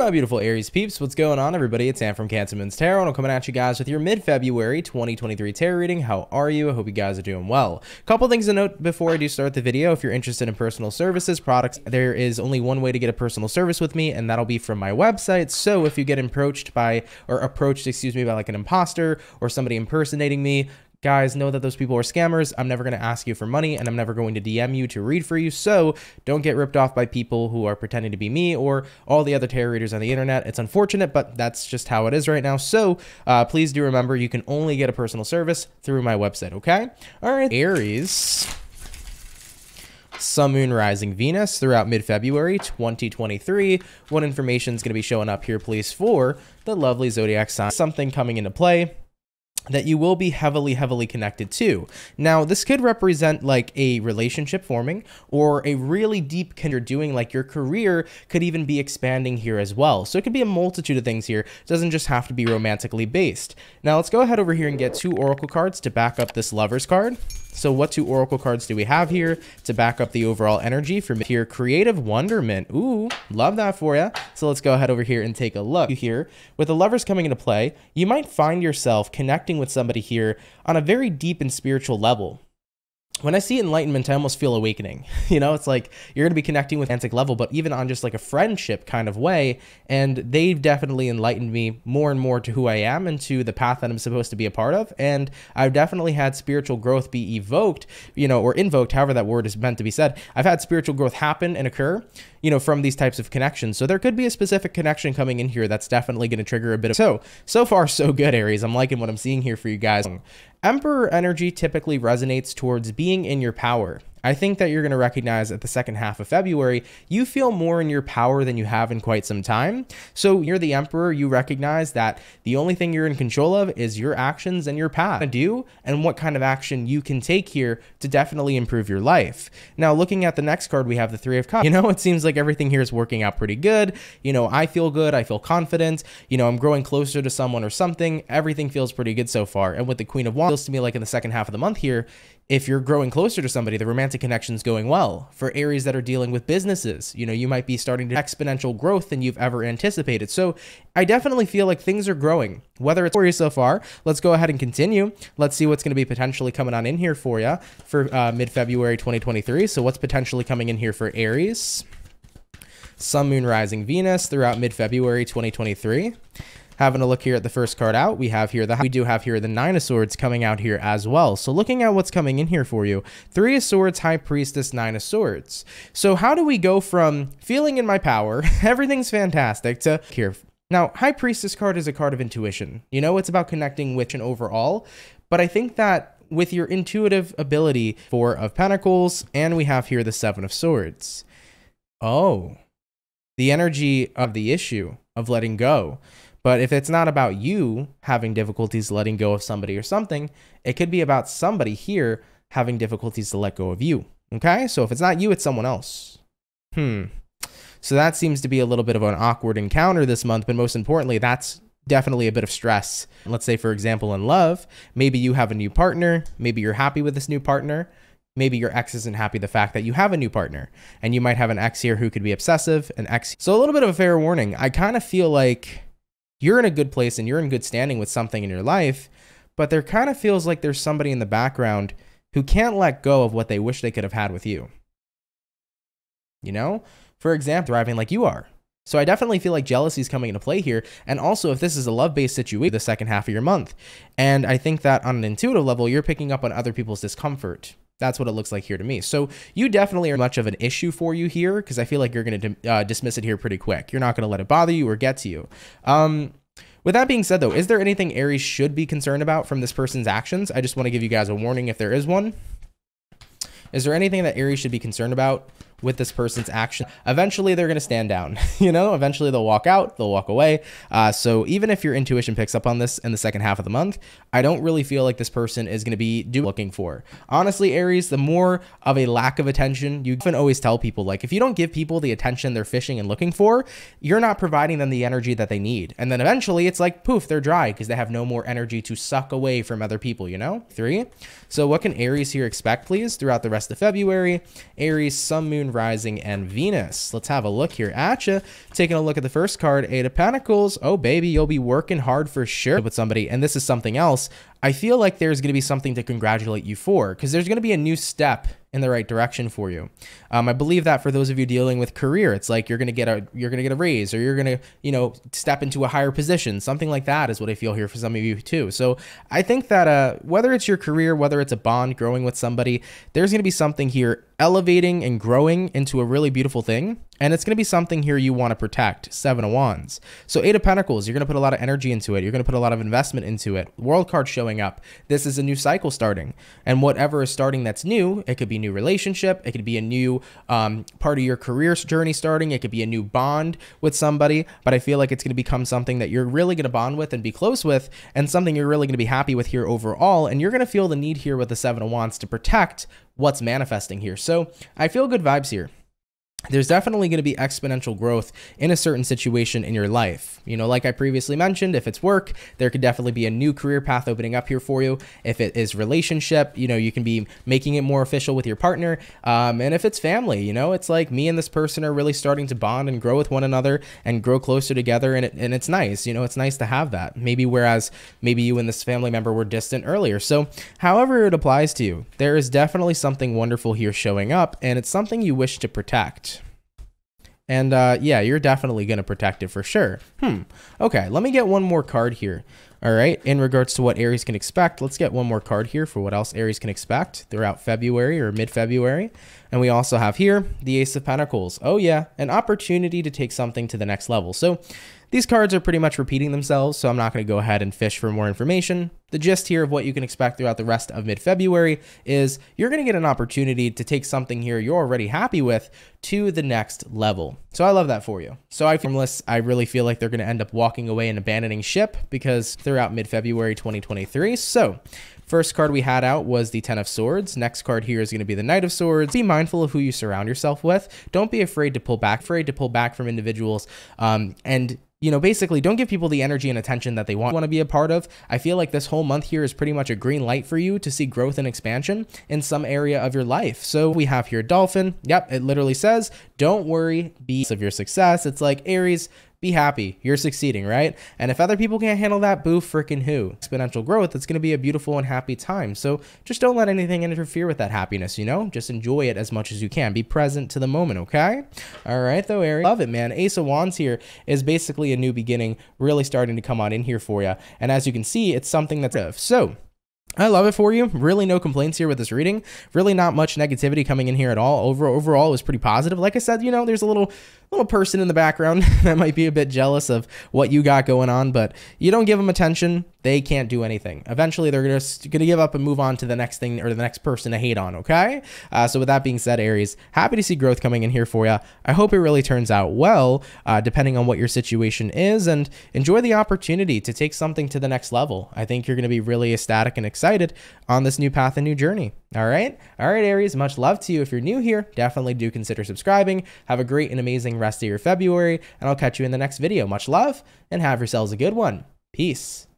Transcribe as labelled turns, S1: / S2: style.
S1: my beautiful Aries peeps, what's going on everybody? It's Sam from Cancer Moon's Tarot, and I'm coming at you guys with your mid-February 2023 tarot reading. How are you? I hope you guys are doing well. Couple things to note before I do start the video. If you're interested in personal services, products, there is only one way to get a personal service with me, and that'll be from my website. So if you get approached by like an imposter or somebody impersonating me, guys, know that those people are scammers. I'm never going to ask you for money, and I'm never going to DM you to read for you. So don't get ripped off by people who are pretending to be me or all the other tarot readers on the internet. It's unfortunate, but that's just how it is right now. So please do remember, you can only get a personal service through my website, okay? All right, Aries, Sun, Moon, Rising, Venus throughout mid-February 2023. What information is going to be showing up here, please, for the lovely zodiac sign? Something coming into play that you will be heavily connected to. Now, this could represent like a relationship forming or a really deep you're doing, like your career could even be expanding here as well. So it could be a multitude of things here. It doesn't just have to be romantically based. Now, let's go ahead over here and get two oracle cards to back up this Lovers card. So what two oracle cards do we have here to back up the overall energy from here? Creative Wonderment. Ooh, love that for you. So let's go ahead over here and take a look here. With the Lovers coming into play, you might find yourself connecting with somebody here on a very deep and spiritual level. When I see enlightenment, I almost feel awakening. You know, it's like you're going to be connecting with romantic level, but even on just like a friendship kind of way. And they've definitely enlightened me more and more to who I am and to the path that I'm supposed to be a part of. And I've definitely had spiritual growth be evoked, you know, or invoked, however that word is meant to be said. I've had spiritual growth happen and occur, you know, from these types of connections. So there could be a specific connection coming in here that's definitely going to trigger a bit of... So far, so good, Aries. I'm liking what I'm seeing here for you guys. Emperor energy typically resonates towards being in your power. I think that you're going to recognize at the second half of February, you feel more in your power than you have in quite some time. So you're the Emperor. You recognize that the only thing you're in control of is your actions and your path to do and what kind of action you can take here to definitely improve your life. Now, looking at the next card, we have the Three of Cups. You know, it seems like everything here is working out pretty good. You know, I feel good. I feel confident. You know, I'm growing closer to someone or something. Everything feels pretty good so far. And with the Queen of Wands, it feels to me like in the second half of the month here, if you're growing closer to somebody, the romantic connection's going well. For Aries that are dealing with businesses, you know, you might be starting to exponential growth than you've ever anticipated. So I definitely feel like things are growing, whether it's for you so far. Let's go ahead and continue. Let's see what's going to be potentially coming on in here for you for mid-February 2023. So what's potentially coming in here for Aries, Sun, Moon, Rising, Venus throughout mid-February 2023. Having a look here at the first card out, we do have here the Nine of Swords coming out here as well. So looking at what's coming in here for you, Three of Swords, High Priestess, Nine of Swords. So how do we go from feeling in my power, everything's fantastic, to here? Now, High Priestess card is a card of intuition. You know, it's about connecting with an overall, but I think that with your intuitive ability, Four of Pentacles, and we have here the Seven of Swords. Oh, the energy of the issue of letting go. But if it's not about you having difficulties letting go of somebody or something, it could be about somebody here having difficulties to let go of you. Okay? So if it's not you, it's someone else. So that seems to be a little bit of an awkward encounter this month, but most importantly, that's definitely a bit of stress. Let's say, for example, in love, maybe you have a new partner, maybe you're happy with this new partner, maybe your ex isn't happy the fact that you have a new partner, and you might have an ex here who could be obsessive, an ex. So a little bit of a fair warning. I kind of feel like you're in a good place and you're in good standing with something in your life, but there kind of feels like there's somebody in the background who can't let go of what they wish they could have had with you. You know, for example, thriving like you are. So I definitely feel like jealousy is coming into play here. And also, if this is a love-based situation, the second half of your month. And I think that on an intuitive level, you're picking up on other people's discomfort. That's what it looks like here to me. So you definitely are much of an issue for you here, because I feel like you're going to dismiss it here pretty quick. You're not going to let it bother you or get to you. With that being said, though, is there anything Aries should be concerned about from this person's actions? I just want to give you guys a warning if there is one. Is there anything that Aries should be concerned about with this person's action? Eventually they're going to stand down, you know, eventually they'll walk out, they'll walk away. So even if your intuition picks up on this in the second half of the month, I don't really feel like this person is going to be looking for. Honestly, Aries, the more of a lack of attention, you often always tell people, like, if you don't give people the attention they're fishing and looking for, you're not providing them the energy that they need. And then eventually it's like, poof, they're dry because they have no more energy to suck away from other people, you know? 3. So what can Aries here expect, please, throughout the rest of February? Aries, Sun, Moon, Rising, and Venus. Let's have a look here at you. Taking a look at the first card, Eight of Pentacles. Oh, baby, you'll be working hard for sure with somebody. And this is something else. I feel like there's going to be something to congratulate you for, because there's going to be a new step in the right direction for you. I believe that for those of you dealing with career, it's like you're going to get a raise, or you're going to, step into a higher position. Something like that is what I feel here for some of you too. So I think that whether it's your career, whether it's a bond, growing with somebody, there's going to be something here elevating and growing into a really beautiful thing. And it's going to be something here you want to protect. Seven of Wands. So Eight of Pentacles, you're going to put a lot of energy into it. You're going to put a lot of investment into it. World card showing up. This is a new cycle starting. And whatever is starting that's new, it could be a new relationship. It could be a new part of your career journey starting. It could be a new bond with somebody. But I feel like it's going to become something that you're really going to bond with and be close with, and something you're really going to be happy with here overall. And you're going to feel the need here with the Seven of Wands to protect what's manifesting here. So I feel good vibes here. There's definitely going to be exponential growth in a certain situation in your life. Like I previously mentioned, if it's work, there could definitely be a new career path opening up here for you. If it is relationship, you can be making it more official with your partner. And if it's family, it's like me and this person are really starting to bond and grow with one another and grow closer together. And it's nice, it's nice to have that. Whereas maybe you and this family member were distant earlier. So however it applies to you, there is definitely something wonderful here showing up, and it's something you wish to protect. And yeah, you're definitely going to protect it for sure. Okay, let me get one more card here. All right, in regards to what Aries can expect, let's get one more card here for what else Aries can expect throughout February or mid-February. And we also have here the Ace of Pentacles. Oh yeah, an opportunity to take something to the next level. So these cards are pretty much repeating themselves, so I'm not going to go ahead and fish for more information. The gist here of what you can expect throughout the rest of mid-February is you're going to get an opportunity to take something here you're already happy with to the next level. So I love that for you. So I really feel like they're going to end up walking away and abandoning ship because throughout mid-February 2023. So first card we had out was the Ten of Swords. Next card here is going to be the Knight of Swords. Be mindful of who you surround yourself with. Don't be afraid to pull back from individuals. And basically don't give people the energy and attention that they want to be a part of. I feel like this whole month here is pretty much a green light for you to see growth and expansion in some area of your life. So we have here Dolphin. Yep, it literally says, don't worry, be of your success. It's like Aries, be happy, you're succeeding, right? And if other people can't handle that, boo freaking who? Exponential growth, it's going to be a beautiful and happy time. So just don't let anything interfere with that happiness, just enjoy it as much as you can. Be present to the moment, okay? All right, though, Aries. Love it, man. Ace of Wands here is basically a new beginning, really starting to come on in here for you. And as you can see, it's something that's so I love it for you. Really no complaints here with this reading. Really not much negativity coming in here at all. Overall, it was pretty positive. Like I said, there's a little person in the background that might be a bit jealous of what you got going on, but you don't give them attention, they can't do anything. Eventually, they're just going to give up and move on to the next thing or the next person to hate on, okay? So with that being said, Aries, happy to see growth coming in here for you. I hope it really turns out well, depending on what your situation is, and enjoy the opportunity to take something to the next level. I think you're going to be really ecstatic and excited on this new path and new journey. All right, Aries, much love to you. If you're new here, definitely do consider subscribing. Have a great and amazing rest of your February, and I'll catch you in the next video. Much love, and have yourselves a good one. Peace.